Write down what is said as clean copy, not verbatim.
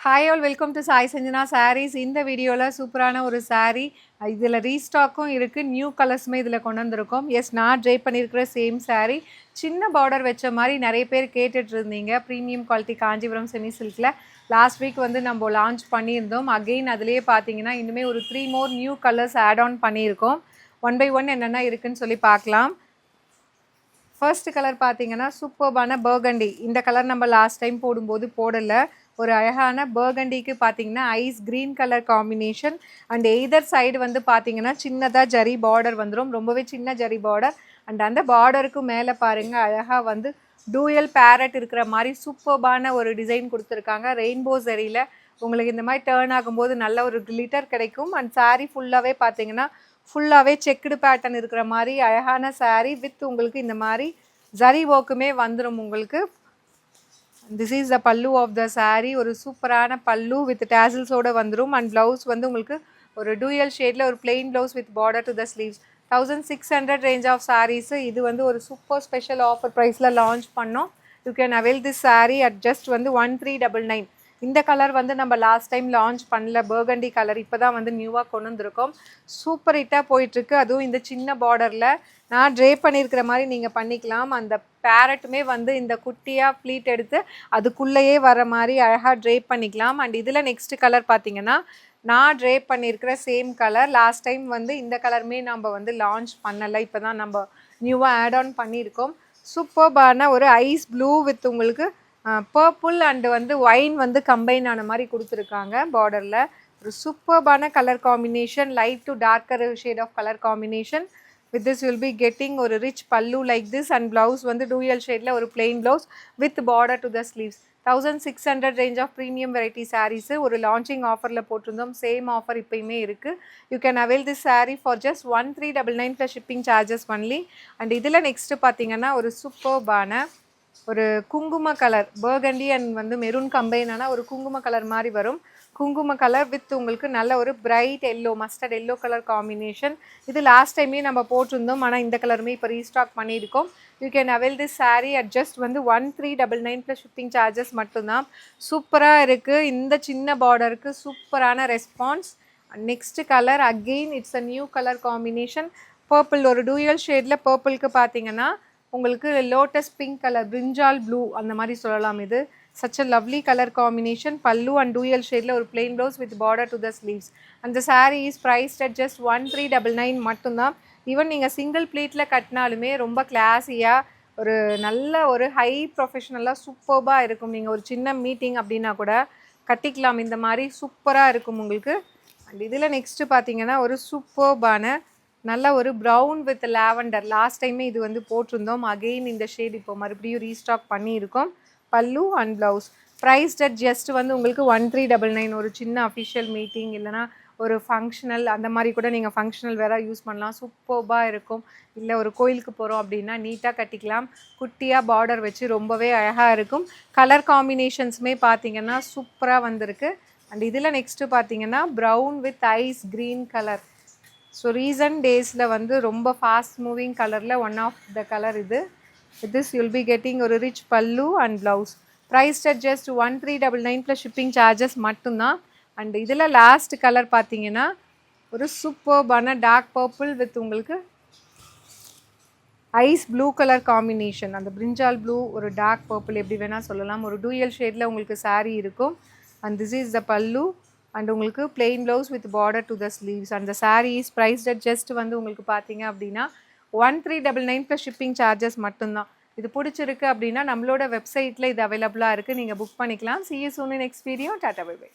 Hi all welcome to Sai Sanjana sarees. இந்த வீடியோவில் சூப்பரான ஒரு சாரீ, இதில் ரீஸ்டாக்கும் இருக்குது, நியூ கலர்ஸுமே இதில் கொண்டு வந்திருக்கோம். எஸ், நான் ட்ரை பண்ணியிருக்கிற சேம் சாரீ, சின்ன பார்டர் வச்ச மாதிரி நிறைய பேர் கேட்டுட்டு இருந்தீங்க. ப்ரீமியம் குவாலிட்டி காஞ்சிபுரம் செமி சில்கில் லாஸ்ட் வீக் வந்து நம்ம லான்ச் பண்ணியிருந்தோம். அகெயின் அதிலேயே பார்த்தீங்கன்னா இன்னுமே ஒரு 3 more new colours add on பண்ணியிருக்கோம். ஒன் பை ஒன் என்னென்ன இருக்குதுன்னு சொல்லி பார்க்கலாம். ஃபர்ஸ்ட் கலர் பார்த்தீங்கன்னா சூப்பர்பான பர்கண்டி. இந்த கலர் நம்ம லாஸ்ட் டைம் போடும்போது போடலை. ஒரு அழகான பர்கண்டிக்கு பார்த்தீங்கன்னா ice green colour combination and either side வந்து பார்த்தீங்கன்னா சின்னதாக ஜரி பார்டர் வந்துடும், ரொம்பவே சின்ன ஜரி பார்டர். அண்ட் அந்த பார்டருக்கு மேலே பாருங்கள் அழகாக வந்து டூயல் பேரட் இருக்கிற மாதிரி சூப்பர்பான ஒரு டிசைன் கொடுத்துருக்காங்க. ரெயின்போ ஜரியில் உங்களுக்கு இந்த மாதிரி டேர்ன் ஆகும்போது நல்ல ஒரு கிளிட்டர் கிடைக்கும். அண்ட் சாரீ ஃபுல்லாகவே பார்த்தீங்கன்னா ஃபுல்லாகவே செக்குடு பேட்டர்ன் இருக்கிற மாதிரி அழகான சாரீ வித் உங்களுக்கு இந்த மாதிரி ஜரி ஒர்க்குமே வந்துடும் உங்களுக்கு. This is the pallu of the saree. ஒரு சூப்பரான பல்லு வித் டேசல்ஸோட வந்துடும். அண்ட் ப்ளவுஸ் வந்து உங்களுக்கு ஒரு டூயல் ஷேடில் ஒரு plain blouse with border to the sleeves. 1600 range of sarees. இது வந்து ஒரு சூப்பர் ஸ்பெஷல் ஆஃபர் ப்ரைஸில் லான்ச் பண்ணோம். You can avail this saree at just வந்து 1399. இந்த கலர் வந்து நம்ம லாஸ்ட் டைம் லான்ச் பண்ணல, பர்கண்டி கலர் இப்போ தான் வந்து நியூவாக கொண்டு வந்திருக்கோம். சூப்பர் ஹிட்டாக போயிட்டுருக்கு. அதுவும் இந்த சின்ன பார்டரில் நான் ட்ரே பண்ணியிருக்கிற மாதிரி நீங்கள் பண்ணிக்கலாம். அந்த பேரட்டுமே வந்து இந்த குட்டியாக ப்ளீட் எடுத்து அதுக்குள்ளேயே வர மாதிரி அழகாக ட்ரே பண்ணிக்கலாம். அண்ட் இதில் நெக்ஸ்ட் கலர் பார்த்தீங்கன்னா நான் ட்ரே பண்ணியிருக்கிற சேம் கலர். லாஸ்ட் டைம் வந்து இந்த கலருமே நம்ம வந்து லான்ச் பண்ணலை, இப்போ தான் நம்ம நியூவாக ஆட் ஆன் பண்ணியிருக்கோம். சூப்பர்பான ஒரு ஐஸ் ப்ளூ வித் உங்களுக்கு பர்பிள் அண்டு வந்து ஒயின் வந்து கம்பைன் ஆன மாதிரி கொடுத்துருக்காங்க பார்டரில். ஒரு சூப்பர்பான colour combination, light to darker shade of colour combination. With this you will be getting ஒரு rich pallu like this and blouse வந்து dual shadeல ஒரு plain blouse with border to the sleeves. 1600 range of premium variety sarees. ஒரு launching offerல போட்டிருந்தோம். Same offer இப்பயுமே இருக்குது. You can avail this saree for just 1399 plus shipping charges only. And இதில் next பார்த்தீங்கன்னா ஒரு சூப்பர்பான ஒரு குங்கும கலர், பர்கண்டி அண்ட் வந்து மெரூன் கம்பைனான ஒரு குங்கும கலர் மாதிரி வரும். குங்கும கலர் வித் உங்களுக்கு நல்ல ஒரு bright yellow, mustard yellow colour combination. இது லாஸ்ட் டைமே நம்ம போட்டிருந்தோம், ஆனால் இந்த கலருமே இப்போ ரீஸ்டாக் பண்ணியிருக்கோம். You can avail this saree at just வந்து 1399 ப்ளஸ் ஷிப்பிங் சார்ஜஸ் மட்டும்தான். சூப்பராக இருக்குது. இந்த சின்ன பார்டருக்கு சூப்பரான response. Next colour again it's a new colour combination. Purple ஒரு டூயல் ஷேடில் பர்பிளுக்கு பார்த்தீங்கன்னா உங்களுக்கு லோட்டஸ் பிங்க் கலர், பிரிஞ்சால் ப்ளூ அந்த மாதிரி சொல்லலாம். இது such a lovely color combination. Pallu and dual shade ஒரு plain blouse with border to the sleeves. And the saree is priced at just 1399 மட்டும்தான். ஈவன் நீங்கள் சிங்கிள் ப்ளீட்டில் கட்டினாலுமே ரொம்ப கிளாஸியாக ஒரு நல்ல ஒரு ஹை ப்ரொஃபஷ்னலாக சூப்பர்பாக இருக்கும். நீங்கள் ஒரு சின்ன மீட்டிங் அப்படின்னா கூட கட்டிக்கலாம். இந்த மாதிரி சூப்பராக இருக்கும் உங்களுக்கு. அண்ட் இதில் நெக்ஸ்ட்டு பார்த்தீங்கன்னா ஒரு சூப்பர்பான நல்ல ஒரு ப்ரௌன் வித் லாவெண்டர். லாஸ்ட் டைமே இது வந்து போட்டிருந்தோம். அகெயின் இந்த ஷேட் இப்போ மறுபடியும் ரீஸ்டாக் பண்ணியிருக்கோம். பல்லு and blouse prized at just வந்து உங்களுக்கு 1399. ஒரு சின்ன அஃபிஷியல் மீட்டிங் இல்லைனா ஒரு ஃபங்க்ஷனல் அந்த மாதிரி கூட நீங்கள் ஃபங்க்ஷனல் வேறு யூஸ் பண்ணலாம். சூப்பர்பாக இருக்கும். இல்லை ஒரு கோயிலுக்கு போகிறோம் அப்படின்னா நீட்டாக கட்டிக்கலாம். குட்டியாக பார்டர் வச்சு ரொம்பவே அழகாக இருக்கும். கலர் காம்பினேஷன்ஸுமே பார்த்தீங்கன்னா சூப்பராக வந்திருக்கு. அண்ட் இதில் நெக்ஸ்ட்டு பார்த்தீங்கன்னா brown with ice green colour. So recent டேஸில் வந்து ரொம்ப ஃபாஸ்ட் மூவிங் கலரில் ஒன் ஆஃப் த கலர் இது. With this you will be getting ஒரு rich pallu and blouse. Priced at just 1399 plus shipping charges மட்டும்தான். And இதில் last colour பார்த்தீங்கன்னா ஒரு சூப்பர்பான டார்க் பர்பிள் வித் உங்களுக்கு ஐஸ் ப்ளூ கலர் காம்பினேஷன். அந்த பிரிஞ்சால் ப்ளூ ஒரு டார்க் பர்பிள் எப்படி வேணால் சொல்லலாம். ஒரு டூயல் ஷேடில் உங்களுக்கு சாரீ இருக்கும். And this is the pallu and உங்களுக்கு plain blouse with border to the sleeves. அந்த sari is priced at just வந்து உங்களுக்கு பார்த்தீங்க அப்படின்னா 1399 ப்ளஸ் ஷிப்பிங் சார்ஜஸ் மட்டும்தான். இது பிடிச்சிருக்கு அப்படின்னா நம்மளோட வெப்சைட்டில் இது அவைலபிளாக இருக்குது, நீங்கள் புக் பண்ணிக்கலாம். See you soon in next video. Tata bye bye.